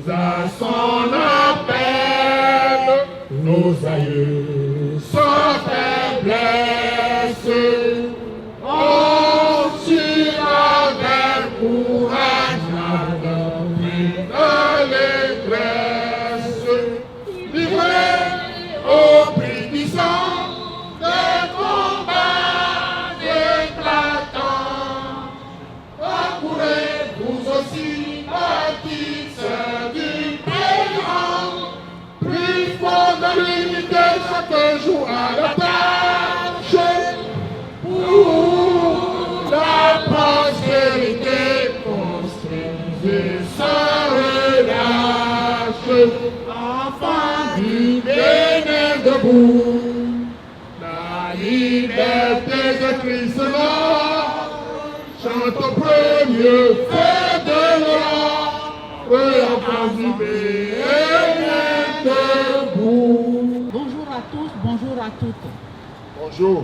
à son appel, nos aïeux sans faiblesse ont su avec courage dans l'égresse, livrés au prix du sang des combats éclatants. Accourez vous aussi, bâtisseurs du présent, plus fort de l'unité chaque jour à la tâche, pour la prospérité construisez sans relâche, enfants du Bénin debout, la liberté de Christ chante au premier feu de l'or, enfants du Bénin debout. Bonjour à tous, bonjour à toutes. Bonjour.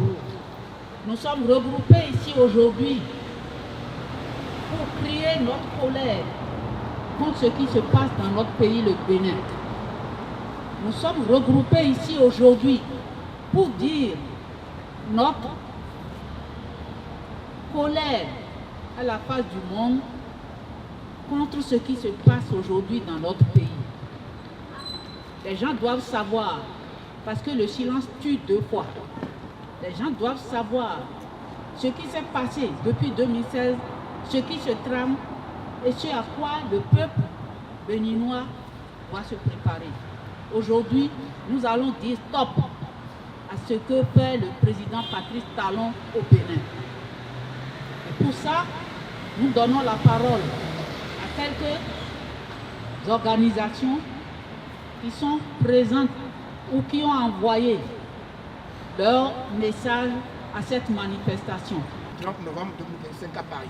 Nous sommes regroupés ici aujourd'hui pour crier notre colère contre ce qui se passe dans notre pays, le Bénin. Nous sommes regroupés ici aujourd'hui pour dire notre colère à la face du monde contre ce qui se passe aujourd'hui dans notre pays. Les gens doivent savoir, parce que le silence tue deux fois. Les gens doivent savoir ce qui s'est passé depuis 2016, ce qui se trame et ce à quoi le peuple béninois doit se préparer. Aujourd'hui, nous allons dire stop à ce que fait le président Patrice Talon au Bénin. Et pour ça, nous donnons la parole à quelques organisations qui sont présentes ou qui ont envoyé leur message à cette manifestation. 30 novembre 2025 à Paris.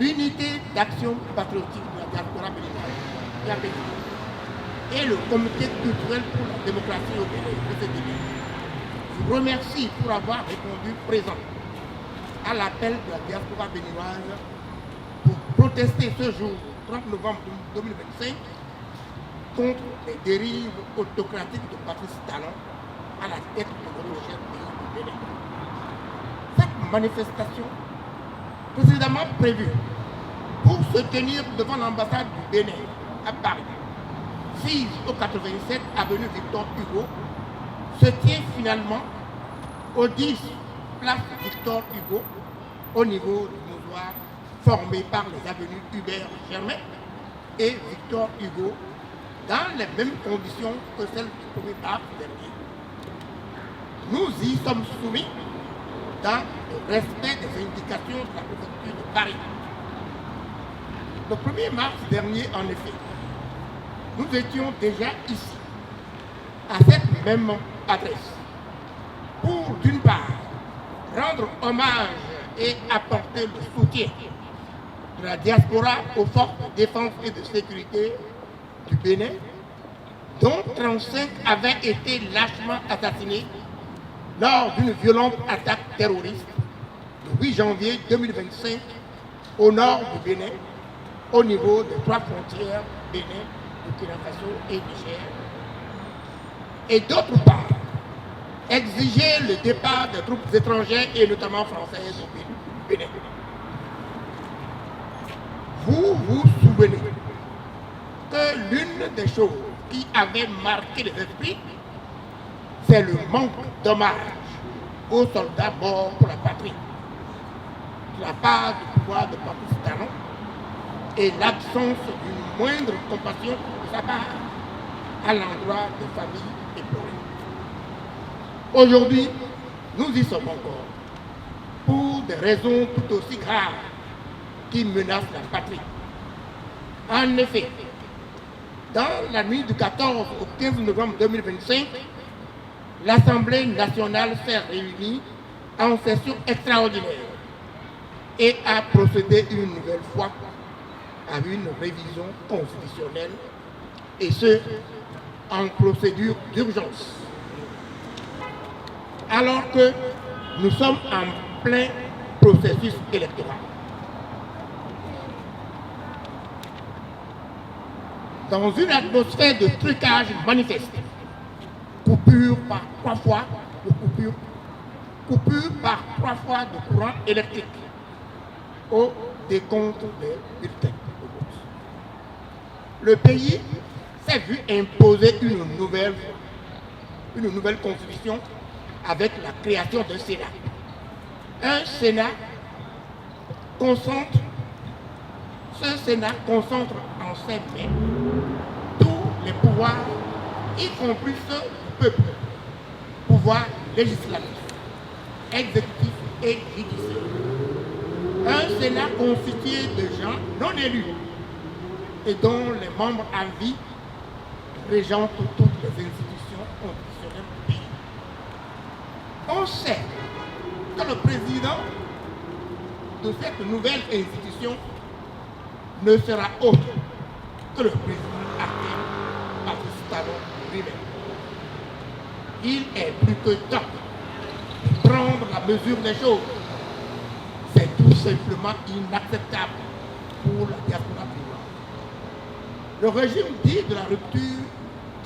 L'unité d'action patriotique de la diaspora béninoise et le comité culturel pour la démocratie au Bénin, PCDB, vous remercie pour avoir répondu présent à l'appel de la diaspora béninoise pour protester ce jour, 30 novembre 2025, contre les dérives autocratiques de Patrice Talon à la tête de notre cher pays du Bénin. Cette manifestation, précédemment prévue pour se tenir devant l'ambassade du Bénin à Paris, 6 au 87 avenue Victor Hugo, se tient finalement au 10 place Victor Hugo, au niveau du mouloir formé par les avenues Hubert Germain et Victor Hugo, dans les mêmes conditions que celles du 1er mars dernier. Nous y sommes soumis dans le respect des indications de la préfecture de Paris. Le 1er mars dernier, en effet, nous étions déjà ici, à cette même adresse, pour, d'une part, rendre hommage et apporter le soutien de la diaspora aux forces de défense et de sécurité du Bénin, dont 35 avaient été lâchement assassinés lors d'une violente attaque terroriste le 8 janvier 2025 au nord du Bénin, au niveau des 3 frontières Bénin, Burkina Faso et Niger. Et d'autre part, exiger le départ des troupes étrangères et notamment françaises au Bénin. Vous vous souvenez que l'une des choses qui avait marqué les esprits, c'est le manque d'hommage aux soldats morts pour la patrie, de la part du pouvoir de Patrice Talon et l'absence d'une moindre compassion de sa part à l'endroit des familles éplorées. Aujourd'hui, nous y sommes encore pour des raisons tout aussi graves qui menacent la patrie. En effet, dans la nuit du 14 au 15 novembre 2025, l'Assemblée nationale s'est réunie en session extraordinaire et a procédé une nouvelle fois à une révision constitutionnelle, et ce, en procédure d'urgence. Alors que nous sommes en plein processus électoral. dans une atmosphère de trucage manifeste. Coupure par 3 fois de courant électrique au décompte des bulletins de vote. Le pays s'est vu imposer une nouvelle constitution avec la création d'un Sénat. Un Sénat concentre en ses mains tous les pouvoirs, y compris ceux du peuple, pouvoir législatif, exécutif et judiciaire. Un Sénat constitué de gens non élus et dont les membres à vie régentent toutes les institutions constitutionnelles du pays. On sait que le président de cette nouvelle institution ne sera autre que le président actuel, Patrice Talon lui-même. Il est plus que temps de prendre la mesure des choses. C'est tout simplement inacceptable pour la diaspora béninoise. Le régime dit de la rupture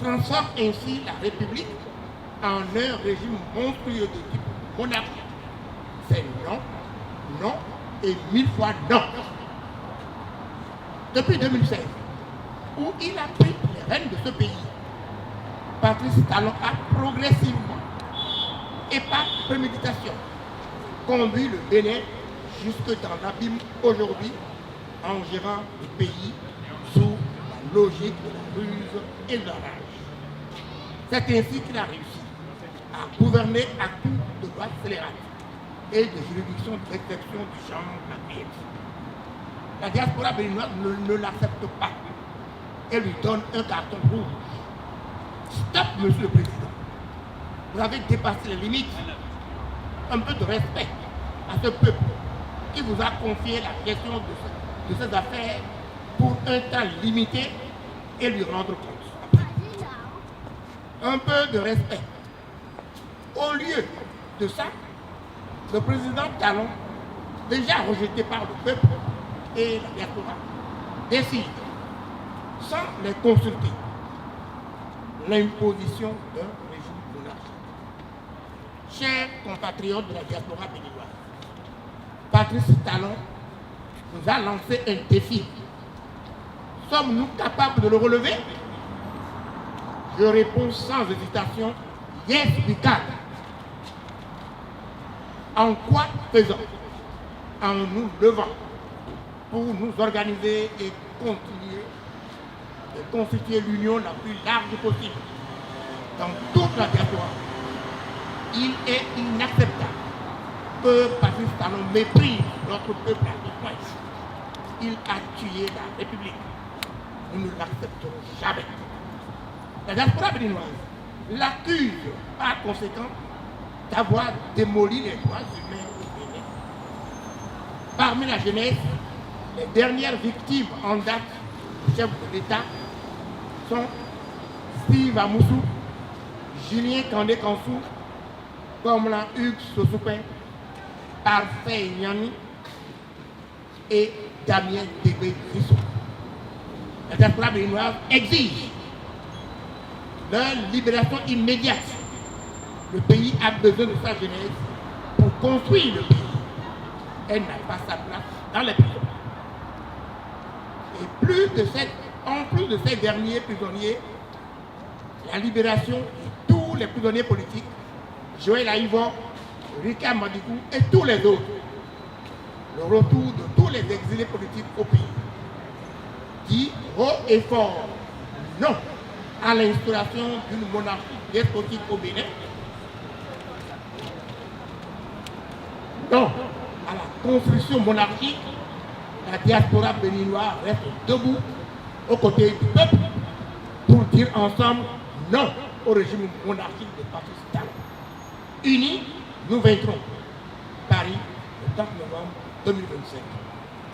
transforme ainsi la République en un régime monstrueux de type monarchique. C'est non, non et 1000 fois non. Depuis 2016, où il a pris les rênes de ce pays, Patrice Talon a progressivement et par préméditation conduit le Bénin jusque dans l'abîme aujourd'hui en gérant le pays sous la logique de la ruse et de la rage. C'est ainsi qu'il a réussi à gouverner à coup de loi scélérate et de juridiction d'exception du genre actuel. La diaspora béninoise ne l'accepte pas et lui donne un carton rouge. Stop, monsieur le président. Vous avez dépassé les limites. Un peu de respect à ce peuple qui vous a confié la gestion de ses affaires pour un temps limité et lui rendre compte. Un peu de respect. Au lieu de ça, le président Talon, déjà rejeté par le peuple et la diaspora, décide, sans les consulter, l'imposition d'un régime monarchique. Chers compatriotes de la diaspora béninoise, Patrice Talon nous a lancé un défi. Sommes-nous capables de le relever? Je réponds sans hésitation, yes we can. En quoi faisons? En nous levant pour nous organiser et continuer de constituer l'union la plus large possible dans toute la diaspora. Il est inacceptable que Patrice Talon méprise notre peuple à ce point. Il a tué la République. Nous ne l'accepterons jamais. La diaspora béninoise l'accuse par conséquent d'avoir démoli les droits humains au Bénin. Parmi la jeunesse, les dernières victimes en date du chef de l'État sont Steve Amoussou, Julien Kandé-Kansou, Komlan Hugues Sosoupin, Parfait Nyani et Damien Débé-Bissou. La diaspora béninoise exige leur libération immédiate. Le pays a besoin de sa jeunesse pour construire le pays. Elle n'a pas sa place dans les prisons. Et en plus de ces derniers prisonniers, la libération de tous les prisonniers politiques, Joël Aïvon, Rika Madikou et tous les autres. Le retour de tous les exilés politiques au pays. Dit haut et fort non à l'instauration d'une monarchie despotique au Bénin. Non à la construction monarchique. La diaspora béninoise reste debout aux côtés du peuple pour dire ensemble non au régime monarchique de Patrice Talon. Unis, nous vaincrons. Paris, le 4 novembre 2025.